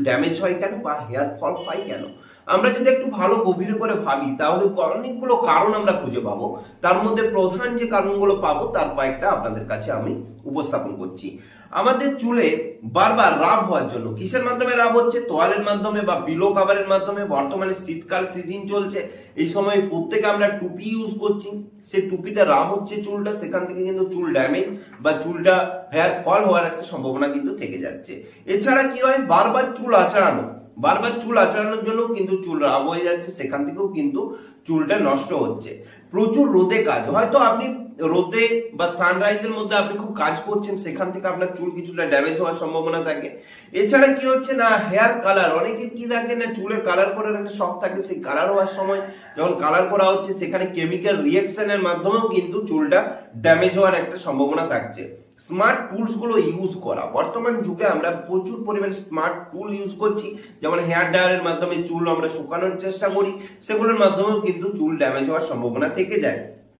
Damage হয় কেন বা হেয়ার ফল হয় কেন? আমরা যদি একটু ভালো গভীরে করে ভাবি তাহলে অনেকগুলো কারণ আমরা খুঁজে পাবো। তার মধ্যে প্রধান যে কারণগুলো পাবো তার কয়েকটা আপনাদের কাছে আমি উপস্থাপন করছি। আমাদের চুলে বারবার রাব হওয়ার জন্য কিসের মাধ্যমে রাব হচ্ছে? তোয়ালের মাধ্যমে বা পিলো কভারের মাধ্যমে। বর্তমানে শীতকাল সিজন চলছে, এই সময় প্রত্যেকে আমরা টুপি ইউজ করছি, সেই টুপিতে রাব হচ্ছে চুলটা, সেখান থেকে কিন্তু চুল ড্যামেজ বা চুলটা হেয়ার ফল হওয়ার একটা সম্ভাবনা কিন্তু থেকে যাচ্ছে। এছাড়া কি হয়, বারবার চুল আঁচড়ানো, বারবার চুল আঁচড়ানোর জন্য কিন্তু চুল রাব হয়ে যাচ্ছে, সেখান থেকেও কিন্তু চুলটা নষ্ট হচ্ছে। প্রচুর রোদে কাজ, হয়তো আপনি রোদে বা সানরাইজের মধ্যে আপনি খুব কাজ করছেন, সেখান থেকে আপনার চুল কিছুটা ড্যামেজ হওয়ার সম্ভাবনা থাকে। এছাড়া কি হচ্ছে না, হেয়ার কালার, অনেকে কি থাকে না চুলে কালার করার একটা শখ থাকে, সেই কালার হওয়ার সময় যখন কালার করা হচ্ছে সেখানে কেমিক্যাল রিঅ্যাকশনের মাধ্যমেও কিন্তু চুলটা ড্যামেজ হওয়ার একটা সম্ভাবনা থাকছে। স্মার্ট টুলস গুলো ইউজ করা, বর্তমান যুগে আমরা প্রচুর পরিমাণে স্মার্ট টুল ইউজ করছি, যেমন হেয়ার ড্রায়ারের মাধ্যমে চুল আমরা শুকানোর চেষ্টা করি, সেগুলোর মাধ্যমেও কিন্তু চুল ড্যামেজ হওয়ার সম্ভাবনা থেকে যায়।